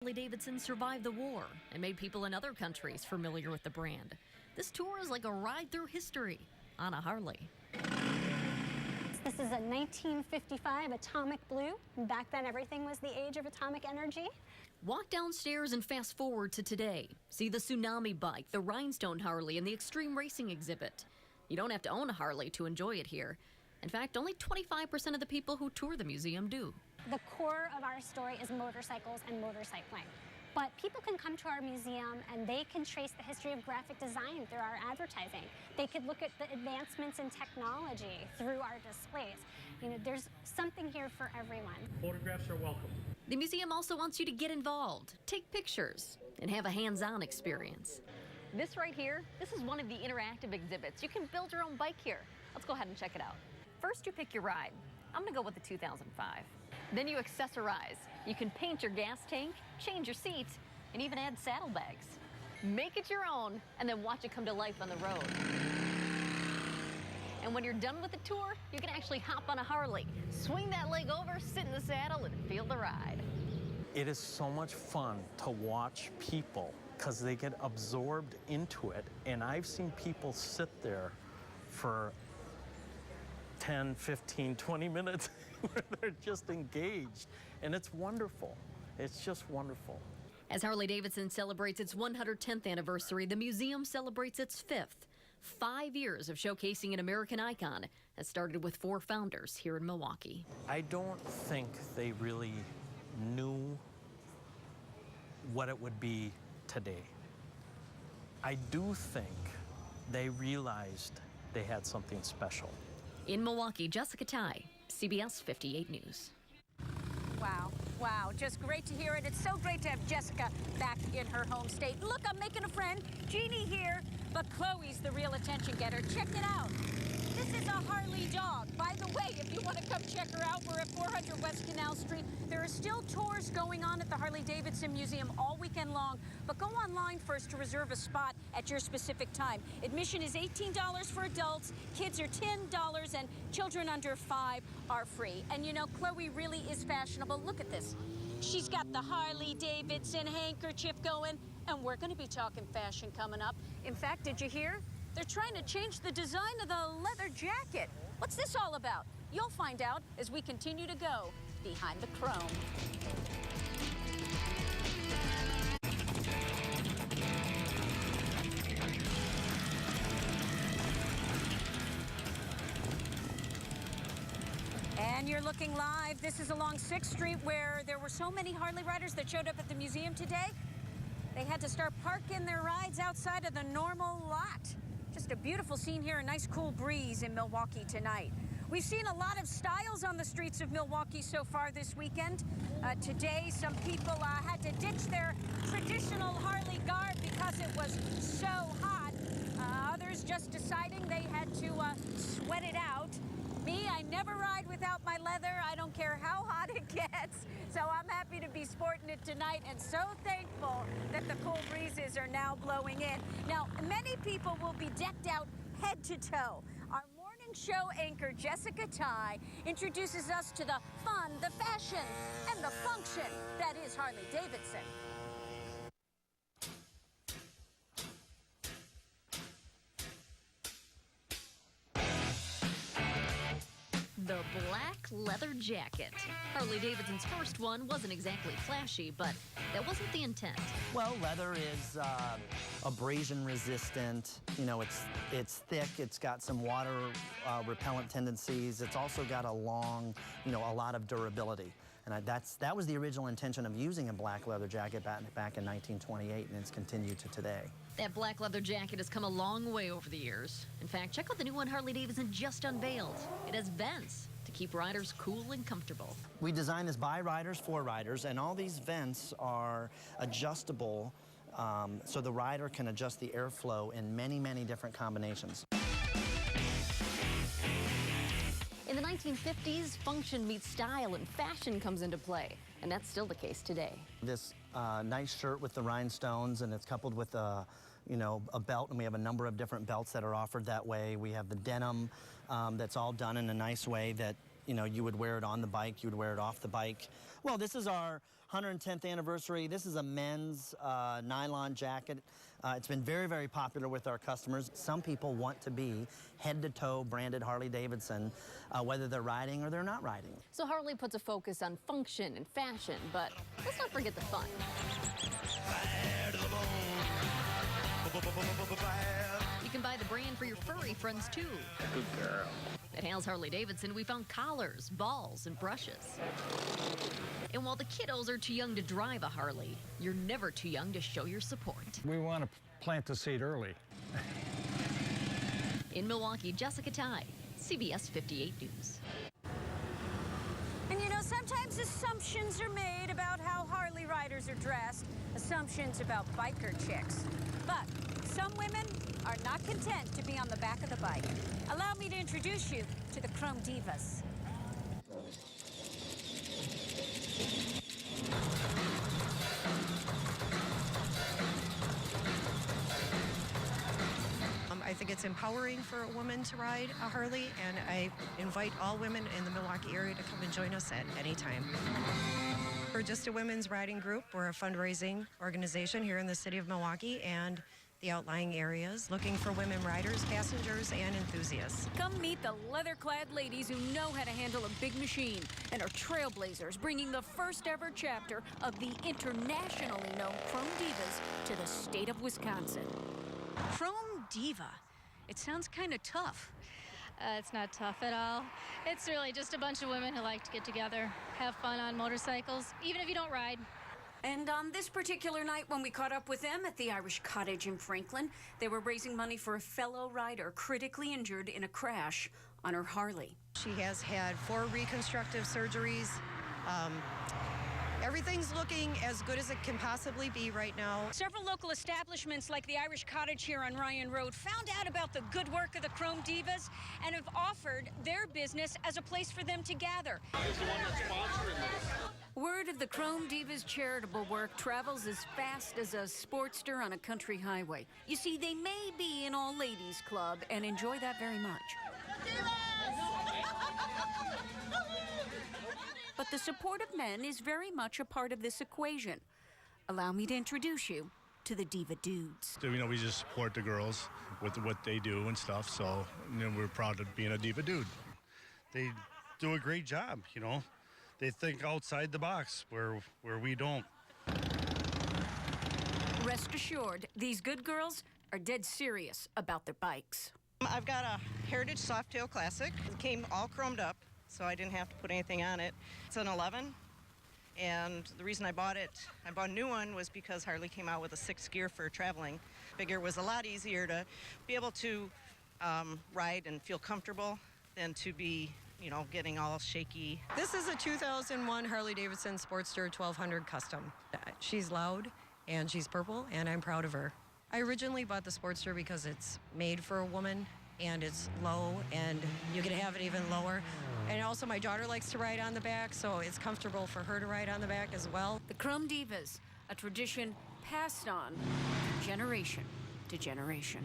Harley-Davidson survived the war and made people in other countries familiar with the brand. This tour is like a ride through history on a Harley. This is a 1955 Atomic Blue. Back then, everything was the age of atomic energy. Walk downstairs and fast forward to today. See the Tsunami bike, the Rhinestone Harley, and the Extreme Racing exhibit. You don't have to own a Harley to enjoy it here. In fact, only 25% of the people who tour the museum do. The core of our story is motorcycles and motorcycling. But people can come to our museum and they can trace the history of graphic design through our advertising. They could look at the advancements in technology through our displays. You know, there's something here for everyone. Photographs are welcome. The museum also wants you to get involved, take pictures, and have a hands-on experience. This right here, this is one of the interactive exhibits. You can build your own bike here. Let's go ahead and check it out. First, you pick your ride. I'm gonna go with the 2005. Then you accessorize. You can paint your gas tank, change your seats, and even add saddlebags. Make it your own, and then watch it come to life on the road. And when you're done with the tour, you can actually hop on a Harley, swing that leg over, sit in the saddle, and feel the ride. It is so much fun to watch people because they get absorbed into it, and I've seen people sit there for 10, 15, 20 minutes where they're just engaged, and it's wonderful. It's just wonderful. As Harley-Davidson celebrates its 110th anniversary, the museum celebrates its 5th. 5 years of showcasing an American icon has started with 4 founders here in Milwaukee. I don't think they really knew what it would be today. I do think they realized they had something special. In Milwaukee, Jessica Tai, CBS 58 News. Wow, just great to hear it. It's so great to have Jessica back in her home state. Look, I'm making a friend, Jeannie here, but Chloe's the real attention getter. Check it out. This is a Harley dog. By the way, if you want to come check her out, we're at 400 West Canal Street. There are still tours going on at the Harley-Davidson Museum all weekend long, but go online first to reserve a spot at your specific time. Admission is $18 for adults, kids are $10, and children under 5 are free. And you know, Chloe really is fashionable. Look at this. She's got the Harley-Davidson handkerchief going, and we're going to be talking fashion coming up. In fact, did you hear? They're trying to change the design of the leather jacket. What's this all about? You'll find out as we continue to go behind the chrome. And you're looking live. This is along 6th Street where there were so many Harley riders that showed up at the museum today. They had to start parking their rides outside of the normal lot. Just a beautiful scene here, a nice cool breeze in Milwaukee tonight. We've seen a lot of styles on the streets of Milwaukee so far this weekend. Today, some people had to ditch their traditional Harley garb because it was so hot. Others just deciding they had to sweat it out. Me, I never ride without my leather. I don't care how hot it gets. So I'm happy to be sporting it tonight and so thankful that the cool breezes are now blowing in. Now, many people will be decked out head to toe. Our morning show anchor, Jessica Tai, introduces us to the fun, the fashion, and the function that is Harley-Davidson. The black leather jacket. Harley-Davidson's first one wasn't exactly flashy, but that wasn't the intent. Well, leather is abrasion resistant. You know, it's thick. It's got some water repellent tendencies. It's also got a long, you know, a lot of durability. And that was the original intention of using a black leather jacket back in 1928, and it's continued to today. That black leather jacket has come a long way over the years. In fact, check out the new one Harley-Davidson just unveiled. It has vents to keep riders cool and comfortable. We designed this by riders for riders, and all these vents are adjustable, so the rider can adjust the airflow in many, many different combinations. In the 1950s, function meets style and fashion comes into play, and that's still the case today. This nice shirt with the rhinestones, and it's coupled with a belt, and we have a number of different belts that are offered that way. We have the denim that's all done in a nice way that You know, you would wear it on the bike, you would wear it off the bike. Well, this is our 110th anniversary. This is a men's nylon jacket. It's been very, very popular with our customers. Some people want to be head-to-toe branded Harley-Davidson, whether they're riding or they're not riding. So Harley puts a focus on function and fashion, but let's not forget the fun. You can buy the brand for your furry friends, too. Good girl. At Hale's Harley-Davidson, we found collars, balls, and brushes. And while the kiddos are too young to drive a Harley, you're never too young to show your support. We want to plant the seed early. In Milwaukee, Jessica Ty, CBS 58 News. And you know, sometimes assumptions are made about how Harley riders are dressed, assumptions about biker chicks. But some women are not content to be on the back of the bike. Allow me to introduce you to the Chrome Divas. I think it's empowering for a woman to ride a Harley, and I invite all women in the Milwaukee area to come and join us at any time. We're just a women's riding group. We're a fundraising organization here in the city of Milwaukee and the outlying areas, looking for women riders, passengers, and enthusiasts. Come meet the leather-clad ladies who know how to handle a big machine and are trailblazers, bringing the first ever chapter of the internationally known Chrome Divas to the state of Wisconsin. Chrome Diva. It sounds kind of tough. It's not tough at all. It's really just a bunch of women who like to get together, have fun on motorcycles, even if you don't ride. And on this particular night, when we caught up with them at the Irish Cottage in Franklin, they were raising money for a fellow rider critically injured in a crash on her Harley. She has had 4 reconstructive surgeries. Everything's looking as good as it can possibly be right now. Several local establishments like the Irish Cottage here on Ryan Road found out about the good work of the Chrome Divas and have offered their business as a place for them to gather. Word of the Chrome Divas charitable work travels as fast as a Sportster on a country highway. You see, they may be an all-ladies club and enjoy that very much. But the support of men is very much a part of this equation. Allow me to introduce you to the Diva Dudes. So, you know, we just support the girls with what they do and stuff, so you know, we're proud of being a Diva Dude. They do a great job, you know. They think outside the box where we don't. Rest assured, these good girls are dead serious about their bikes. I've got a Heritage Softail Classic. It came all chromed up, so I didn't have to put anything on it. It's an 11, and the reason I bought a new one, was because Harley came out with a 6th gear for traveling. Figure it was a lot easier to be able to ride and feel comfortable than to be, you know, getting all shaky. This is a 2001 Harley-Davidson Sportster 1200 Custom. She's loud and she's purple, and I'm proud of her. I originally bought the Sportster because it's made for a woman and it's low, and you can have it even lower. And also my daughter likes to ride on the back, so it's comfortable for her to ride on the back as well. The Chrome Divas, a tradition passed on generation to generation.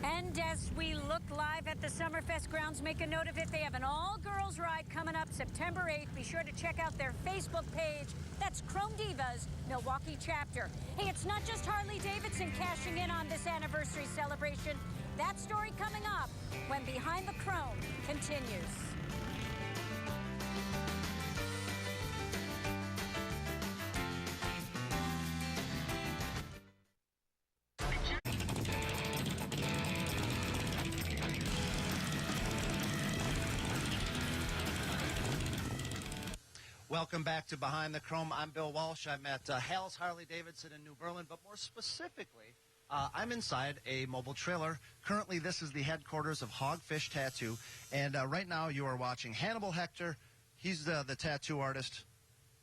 And as we look live at the Summerfest grounds, make a note of it. They have an all-girls ride coming up September 8th. Be sure to check out their Facebook page. That's Chrome Divas, Milwaukee chapter. Hey, it's not just Harley-Davidson cashing in on this anniversary celebration. That story coming up when Behind the Chrome continues. Welcome back to Behind the Chrome. I'm Bill Walsh. I'm at Hale's Harley-Davidson in New Berlin, but more specifically, I'm inside a mobile trailer. Currently, this is the headquarters of Hogfish Tattoo, and right now you are watching Hannibal Hector. He's the tattoo artist,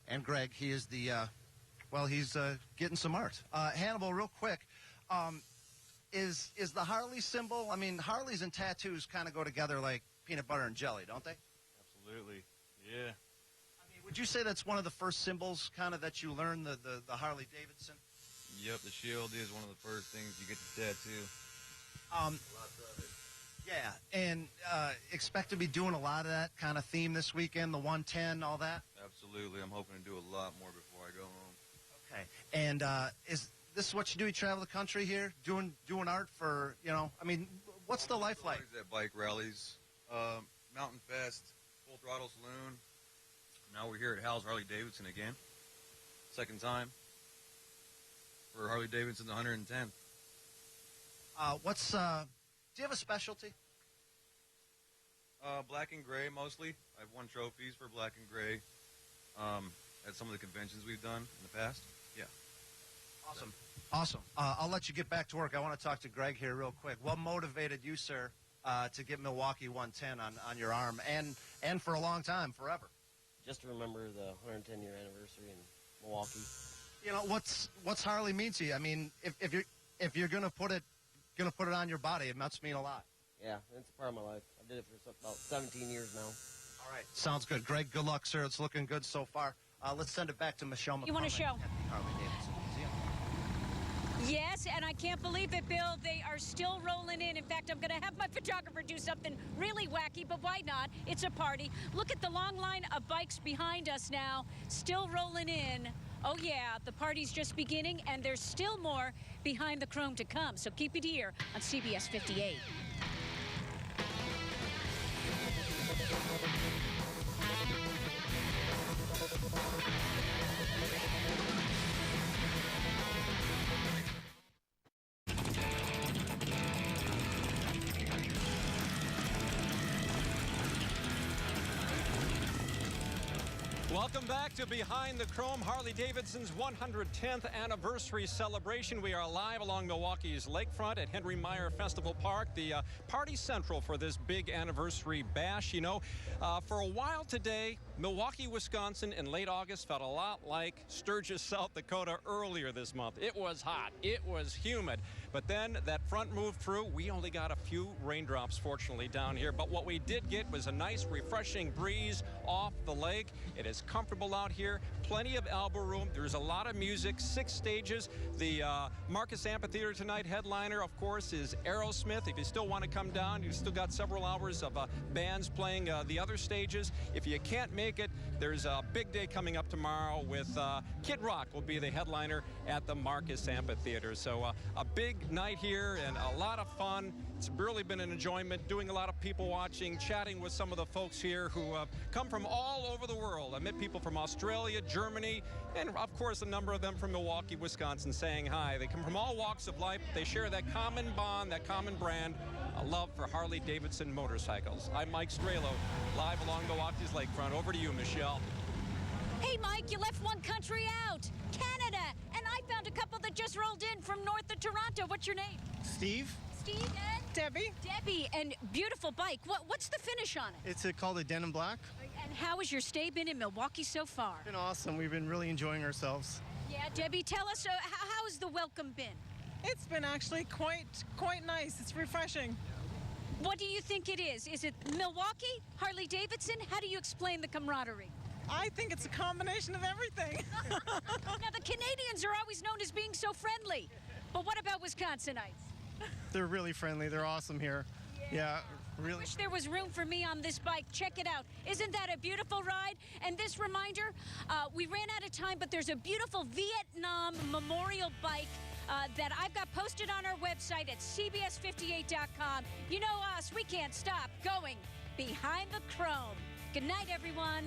and Greg, he is the, he's getting some art. Hannibal, real quick, is the Harley symbol, I mean, Harleys and tattoos kind of go together like peanut butter and jelly, don't they? Absolutely, yeah. Would you say that's one of the first symbols kind of that you learned, the Harley-Davidson? Yep, the shield is one of the first things you get to tattoo. Yeah, and expect to be doing a lot of that kind of theme this weekend, the 110, all that? Absolutely. I'm hoping to do a lot more before I go home. Okay. And is this what you do? You travel the country here doing art for, I mean, what's the life like? Always at bike rallies, Mountain Fest, Full Throttle Saloon. Now we're here at Hal's Harley-Davidson again. Second time for Harley-Davidson's 110. Do you have a specialty? Black and gray mostly. I've won trophies for black and gray at some of the conventions we've done in the past. Yeah. Awesome. I'll let you get back to work. I want to talk to Greg here real quick. What motivated you, sir, to get Milwaukee 110 on your arm and for a long time, forever? Just to remember the 110-year anniversary in Milwaukee. What's Harley mean to you? I mean, if you're gonna put it on your body, it must mean a lot. Yeah, it's a part of my life. I did it for about 17 years now. All right, sounds good. Greg, good luck, sir. It's looking good so far. Let's send it back to Michelle McCormick. You want to show? At the Harley-Davidson Museum. Yes, and I can't believe it, Bill. They are still rolling in. In fact, I'm going to have my photographer do something really wacky, but why not? It's a party. Look at the long line of bikes behind us now, still rolling in. Oh, yeah, the party's just beginning, and there's still more behind the chrome to come. So keep it here on CBS 58. Welcome back to Behind the Chrome, Harley-Davidson's 110th anniversary celebration. We are live along Milwaukee's lakefront at Henry Meyer Festival Park, the party central for this big anniversary bash. For a while today, Milwaukee, Wisconsin in late August felt a lot like Sturgis, South Dakota earlier this month. It was hot. It was humid. But then that front moved through. We only got a few raindrops, fortunately, down here. But what we did get was a nice, refreshing breeze off the lake. It is comfortable out here. Plenty of elbow room. There's a lot of music, 6 stages. The Marcus Amphitheater tonight, headliner, of course, is Aerosmith. If you still want to come down, you've still got several hours of bands playing the other stages. If you can't make it, there's a big day coming up tomorrow with Kid Rock will be the headliner at the Marcus Amphitheater. So a big night here and a lot of fun. It's really been an enjoyment, doing a lot of people watching, chatting with some of the folks here who come from all over the world. I met people from Australia, Germany, and of course a number of them from Milwaukee, Wisconsin saying hi. They come from all walks of life. They share that common bond, that common brand, a love for Harley-Davidson motorcycles. I'm Mike Strelo, live along Milwaukee's lakefront. Over to you, Michelle. Hey, Mike, you left one country out, Canada, and I found a couple that just rolled in from north of Toronto. What's your name? Steve. Steve and? Debbie. Debbie, and beautiful bike. What's the finish on it? It's called a denim black. And how has your stay been in Milwaukee so far? It's been awesome. We've been really enjoying ourselves. Yeah, Debbie, tell us, how has the welcome been? It's been actually quite nice. It's refreshing. What do you think it is? Is it Milwaukee, Harley-Davidson? How do you explain the camaraderie? I think it's a combination of everything. Now, the Canadians are always known as being so friendly. But what about Wisconsinites? They're really friendly. They're awesome here. Yeah, really. I wish there was room for me on this bike. Check it out. Isn't that a beautiful ride? And this reminder, we ran out of time, but there's a beautiful Vietnam memorial bike that I've got posted on our website at cbs58.com. You know us, we can't stop going behind the chrome. Good night, everyone.